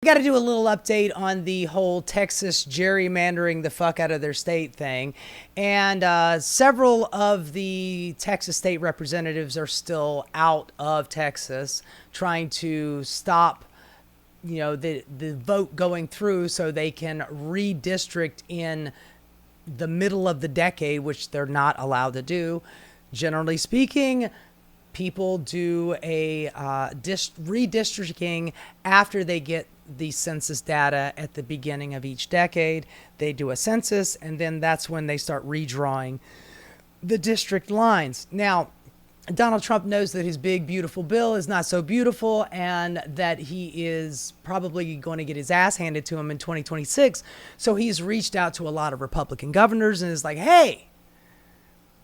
got to do a little update on the whole Texas gerrymandering the fuck out of their state thing. And several of the Texas state representatives are still out of Texas trying to stop, the vote going through so they can redistrict in the middle of the decade, which they're not allowed to do. Generally speaking, people do a redistricting after they get the census data at the beginning of each decade. They do a census, and then that's when they start redrawing the district lines. Now, Donald Trump knows that his big, beautiful bill is not so beautiful and that he is probably going to get his ass handed to him in 2026. So he's reached out to a lot of Republican governors and is like, hey,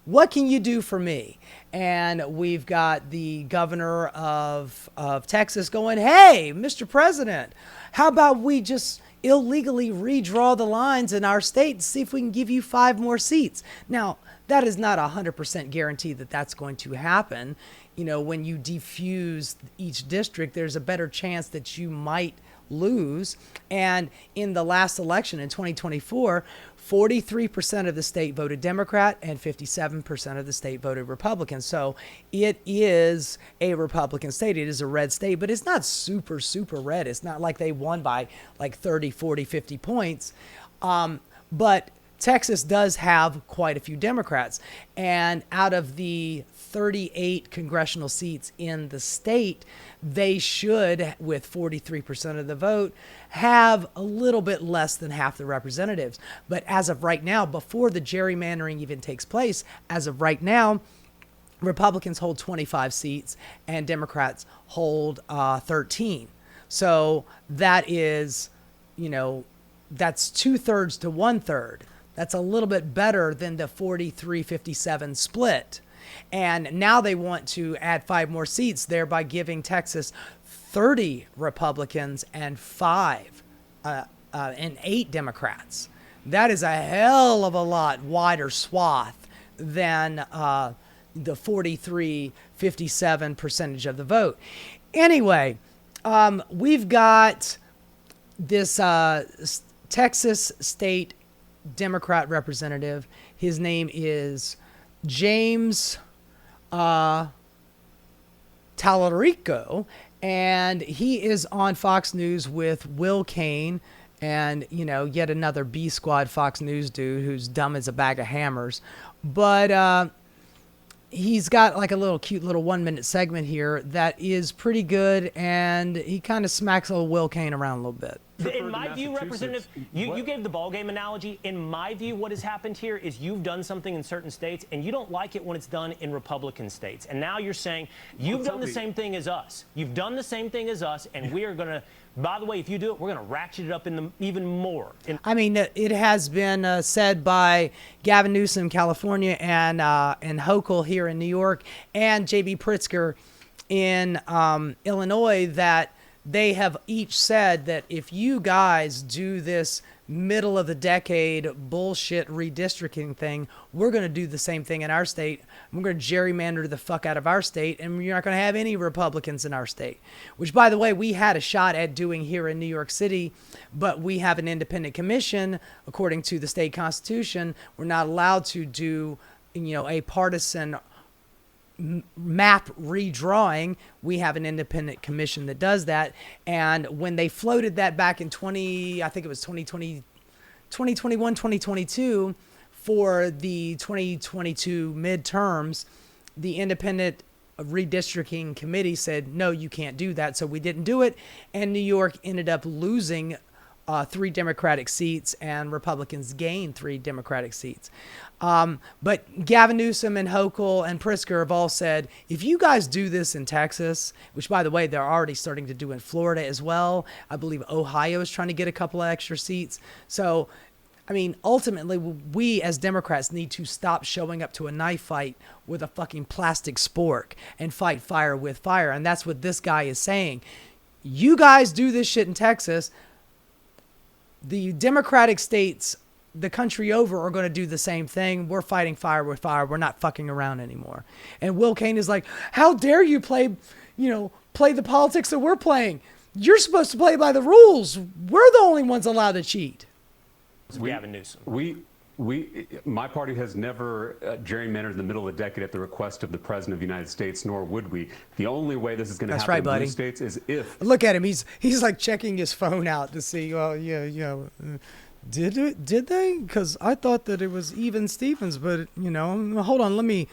what can you do for me? And we've got the governor of Texas going, hey, Mr. President, how about we just illegally redraw the lines in our state and see if we can give you 5 more seats? Now, that is not 100% guarantee that that's going to happen. When you defuse each district, there's a better chance that you might lose. And in the last election in 2024, 43% of the state voted Democrat and 57% of the state voted Republican. So it is a Republican state. It is a red state, but it's not super, super red. It's not like they won by like 30, 40, 50 points. But Texas does have quite a few Democrats. And out of the 38 congressional seats in the state, they should, with 43% of the vote, have a little bit less than half the representatives. But as of right now, before the gerrymandering even takes place, as of right now, Republicans hold 25 seats and Democrats hold 13. So that is, that's 2/3 to 1/3. That's a little bit better than the 43-57 split. And now they want to add 5 more seats, thereby giving Texas 30 Republicans and 8 Democrats. That is a hell of a lot wider swath than the 43-57 percentage of the vote. Anyway, we've got this Texas state Democrat representative. His name is James Talarico, and he is on Fox News with Will Cain and, yet another B Squad Fox News dude who's dumb as a bag of hammers. But he's got like a little cute little 1-minute segment here that is pretty good, and he kind of smacks old Will Cain around a little bit. In my view, Representative, you gave the ball game analogy. In my view, what has happened here is you've done something in certain states, and you don't like it when it's done in Republican states. And now you're saying you've done the same thing as us. You've done the same thing as us, and we are going to, by the way, if you do it, we're going to ratchet it up even more. I mean, it has been said by Gavin Newsom, California, and Hochul here in New York, and J.B. Pritzker in Illinois that they have each said that if you guys do this middle of the decade bullshit redistricting thing, we're going to do the same thing in our state. We're going to gerrymander the fuck out of our state, and you're not going to have any Republicans in our state, which, by the way, we had a shot at doing here in New York City, but we have an independent commission. According to the state constitution, we're not allowed to do, a partisan map redrawing. We have an independent commission that does that. And when they floated that back in 2021, 2022 for the 2022 midterms, the independent redistricting committee said, no, you can't do that. So we didn't do it. And New York ended up losing 3 Democratic seats, and Republicans gained 3 Democratic seats. But Gavin Newsom and Hochul and Pritzker have all said, if you guys do this in Texas, which, by the way, they're already starting to do in Florida as well. I believe Ohio is trying to get a couple of extra seats. So, I mean, ultimately, we as Democrats need to stop showing up to a knife fight with a fucking plastic spork and fight fire with fire. And that's what this guy is saying. You guys do this shit in Texas. The Democratic states the country over are going to do the same thing. We're fighting fire with fire. We're not fucking around anymore. And Will Cain is like, how dare you play the politics that we're playing? You're supposed to play by the rules. We're the only ones allowed to cheat. Gavin Newsom. My party has never gerrymandered in the middle of the decade at the request of the President of the United States, nor would we. The only way this is going to happen in blue states is if. Look at him. He's like checking his phone out to see. Well, yeah. Did they? Because I thought that it was even Stevens, but hold on.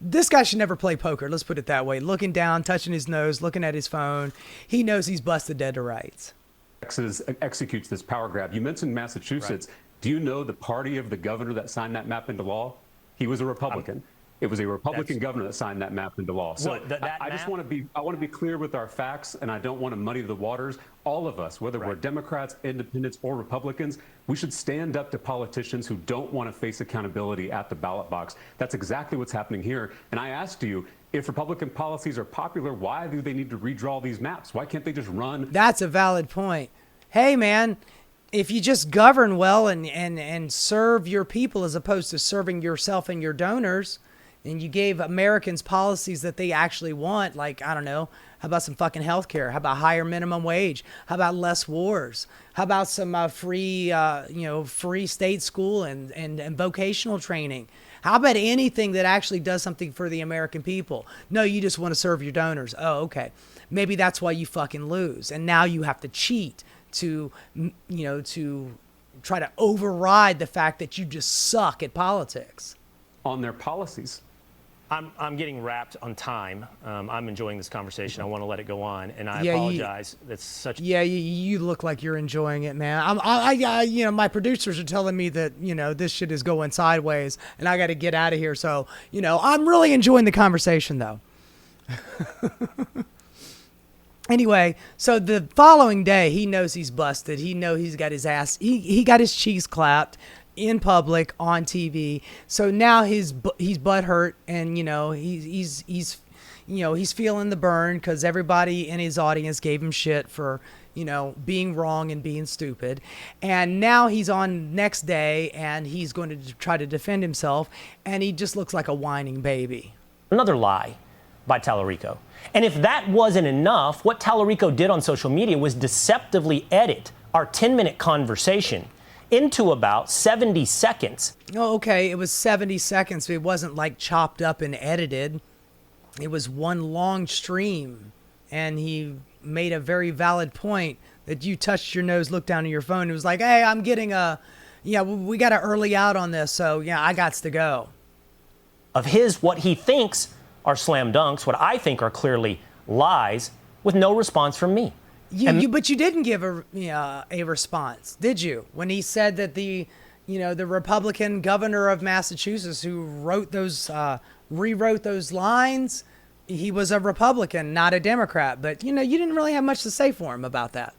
This guy should never play poker. Let's put it that way. Looking down, touching his nose, looking at his phone. He knows he's busted dead to rights. Texas executes this power grab. You mentioned Massachusetts. Right. Do you know the party of the governor that signed that map into law? He was a Republican. It was a Republican governor that signed that map into law. So I just want to be clear with our facts, and I don't want to muddy the waters. All of us, whether we're Democrats, independents, or Republicans, we should stand up to politicians who don't want to face accountability at the ballot box. That's exactly what's happening here. And I asked you, if Republican policies are popular, why do they need to redraw these maps? Why can't they just run? That's a valid point. Hey, man. If you just govern well and serve your people as opposed to serving yourself and your donors, and you gave Americans policies that they actually want, like, I don't know, how about some fucking health care? How about higher minimum wage? How about less wars? How about some free state school and vocational training? How about anything that actually does something for the American people? No, you just want to serve your donors. Oh, okay. Maybe that's why you fucking lose. And now you have to cheat to try to override the fact that you just suck at politics. On their policies. I'm getting wrapped on time. I'm enjoying this conversation. I want to let it go on, and I apologize. It's such. Yeah, you look like you're enjoying it, man. My producers are telling me that this shit is going sideways, and I got to get out of here. So I'm really enjoying the conversation, though. Anyway, so the following day, he knows he's busted. He knows he's got his ass. He got his cheeks clapped in public on TV. So now he's butthurt, and he's feeling the burn because everybody in his audience gave him shit for being wrong and being stupid. And now he's on next day, and he's going to try to defend himself, and he just looks like a whining baby. Another lie by Talarico. And if that wasn't enough, what Talarico did on social media was deceptively edit our 10-minute conversation into about 70 seconds. Oh, okay. It was 70 seconds. But it wasn't like chopped up and edited. It was one long stream. And he made a very valid point that you touched your nose, looked down at your phone. It was like, hey, I'm getting we got to early out on this. So, I got to go. Of what he thinks are slam dunks, what I think are clearly lies, with no response from me. But you didn't give a response, did you? When he said that the Republican governor of Massachusetts who rewrote those lines, he was a Republican, not a Democrat. But you didn't really have much to say for him about that.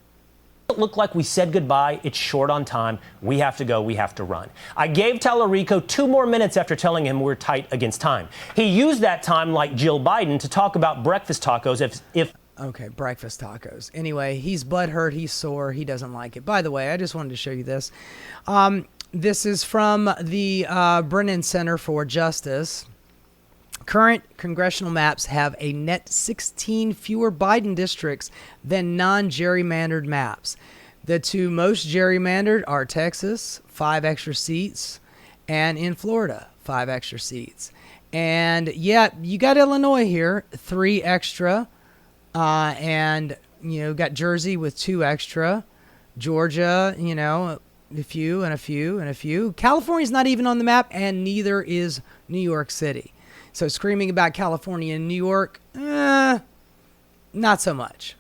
It looked like we said goodbye. It's short on time. We have to go. We have to run. I gave Talarico 2 more minutes after telling him we're tight against time. He used that time like Jill Biden to talk about breakfast tacos Okay, breakfast tacos. Anyway, he's butthurt. He's sore. He doesn't like it. By the way, I just wanted to show you this. This is from the Brennan Center for Justice. Current congressional maps have a net 16 fewer Biden districts than non-gerrymandered maps. The 2 most gerrymandered are Texas, 5 extra seats, and in Florida, 5 extra seats. And you got Illinois here, 3 extra, and got Jersey with 2 extra, Georgia, a few and a few and a few. California's not even on the map, and neither is New York City. So screaming about California and New York, not so much.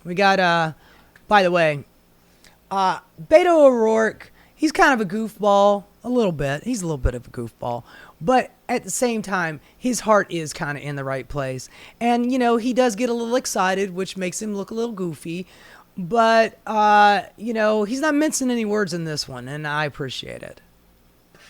We got, by the way, Beto O'Rourke, he's kind of a goofball, a little bit. He's a little bit of a goofball. But at the same time, his heart is kind of in the right place. And, he does get a little excited, which makes him look a little goofy. But, he's not mincing any words in this one, and I appreciate it.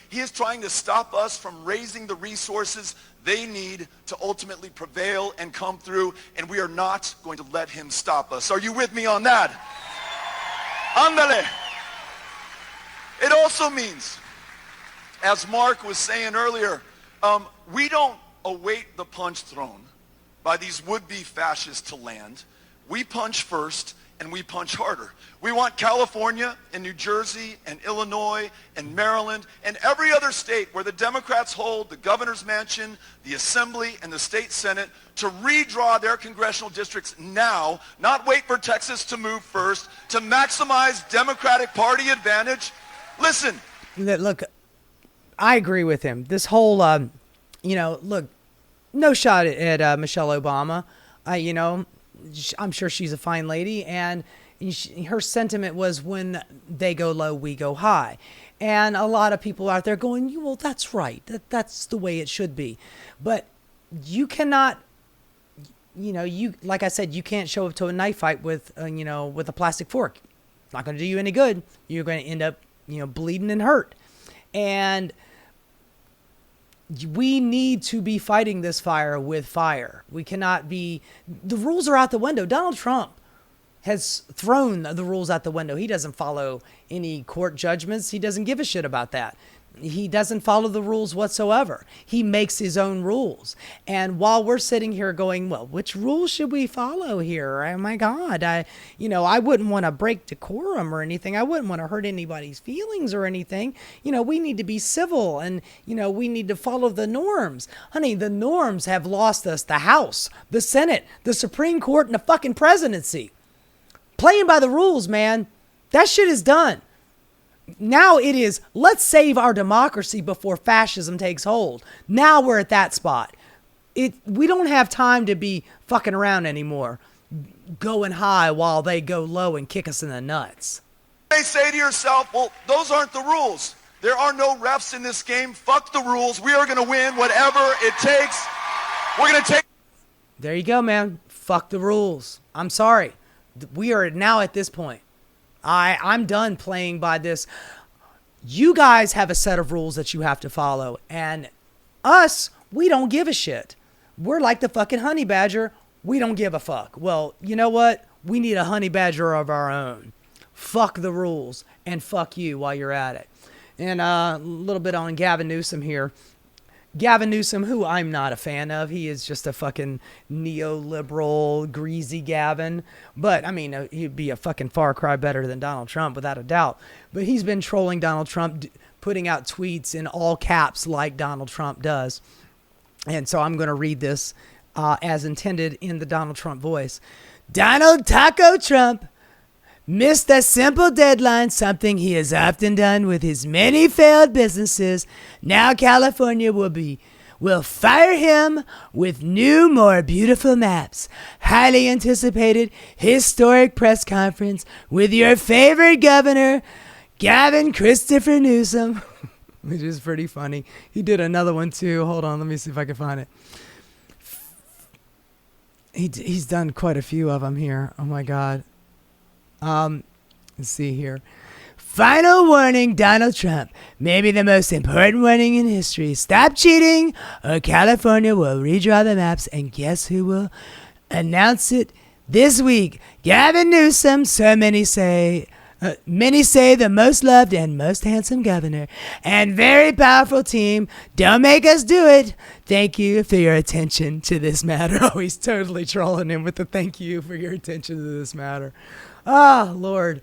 He is trying to stop us from raising the resources they need to ultimately prevail and come through, and we are not going to let him stop us. Are you with me on that? Ándale. It also means, as Mark was saying earlier, we don't await the punch thrown by these would-be fascists to land. We punch first, and we punch harder. We want California and New Jersey and Illinois and Maryland and every other state where the Democrats hold the governor's mansion, the assembly, and the state senate to redraw their congressional districts now, not wait for Texas to move first, to maximize Democratic Party advantage. Listen. Look, I agree with him. This whole, look, no shot at Michelle Obama. I'm sure she's a fine lady, and her sentiment was, when they go low, we go high. And a lot of people out there going, well, that's right. That's the way it should be. But you cannot, like I said, you can't show up to a knife fight with a plastic fork. It's not going to do you any good. You're going to end up, bleeding and hurt. And we need to be fighting this fire with fire. We cannot be, the rules are out the window. Donald Trump has thrown the rules out the window. He doesn't follow any court judgments. He doesn't give a shit about that. He doesn't follow the rules whatsoever. He makes his own rules. And while we're sitting here going, well, which rules should we follow here? Oh my God. I wouldn't want to break decorum or anything. I wouldn't want to hurt anybody's feelings or anything. We need to be civil, and, we need to follow the norms. Honey, the norms have lost us the House, the Senate, the Supreme Court, and the fucking presidency. Playing by the rules, man. That shit is done. Now it is, let's save our democracy before fascism takes hold. Now we're at that spot. We don't have time to be fucking around anymore, going high while they go low and kick us in the nuts. You may say to yourself, well, those aren't the rules. There are no refs in this game. Fuck the rules. We are going to win whatever it takes. We're going to take... There you go, man. Fuck the rules. I'm sorry. We are now at this point. I'm done playing by this. You guys have a set of rules that you have to follow. And us, we don't give a shit. We're like the fucking honey badger. We don't give a fuck. Well, you know what? We need a honey badger of our own. Fuck the rules and fuck you while you're at it. And a little bit on Gavin Newsom here. Gavin Newsom, who I'm not a fan of. He is just a fucking neoliberal, greasy Gavin. But, he'd be a fucking far cry better than Donald Trump, without a doubt. But he's been trolling Donald Trump, putting out tweets in all caps like Donald Trump does. And so I'm going to read this as intended in the Donald Trump voice. Donald Taco Trump missed a simple deadline, something he has often done with his many failed businesses. Now California will fire him with new, more beautiful maps. Highly anticipated historic press conference with your favorite governor, Gavin Christopher Newsom, which is pretty funny. He did another one too. Hold on, let me see if I can find it. He's done quite a few of them here. Oh my God. Let's see here. Final warning, Donald Trump. Maybe the most important warning in history. Stop cheating, or California will redraw the maps, and guess who will announce it this week? Gavin Newsom. So many say the most loved and most handsome governor, and very powerful team. Don't make us do it. Thank you for your attention to this matter. Oh, he's totally trolling him with the thank you for your attention to this matter. Oh, Lord.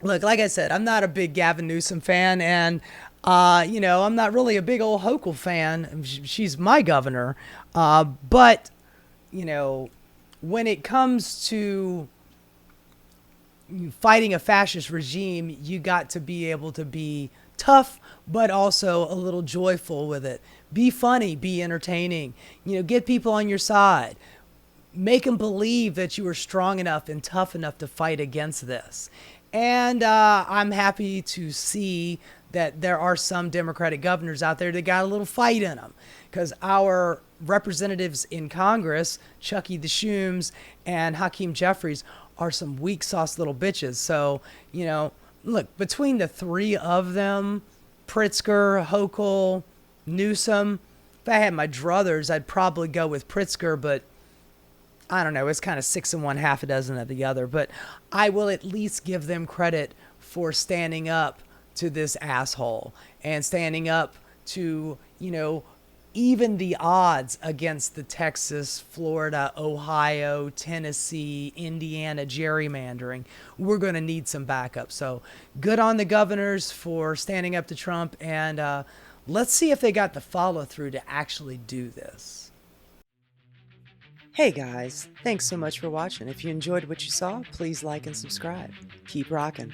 Look, like I said, I'm not a big Gavin Newsom fan, and, I'm not really a big old Hochul fan. She's my governor. But, when it comes to fighting a fascist regime, you got to be able to be tough, but also a little joyful with it. Be funny, be entertaining, get people on your side. Make them believe that you are strong enough and tough enough to fight against this. And I'm happy to see that there are some Democratic governors out there that got a little fight in them. Because our representatives in Congress, Chucky the Shooms and Hakeem Jeffries, are some weak sauce little bitches. So, look, between the three of them, Pritzker, Hochul, Newsom, if I had my druthers, I'd probably go with Pritzker, but I don't know, it's kind of 6 and 1, half a dozen of the other, but I will at least give them credit for standing up to this asshole and standing up to, even the odds against the Texas, Florida, Ohio, Tennessee, Indiana gerrymandering, we're going to need some backup. So good on the governors for standing up to Trump, and let's see if they got the follow through to actually do this. Hey guys, thanks so much for watching. If you enjoyed what you saw, please like and subscribe. Keep rocking.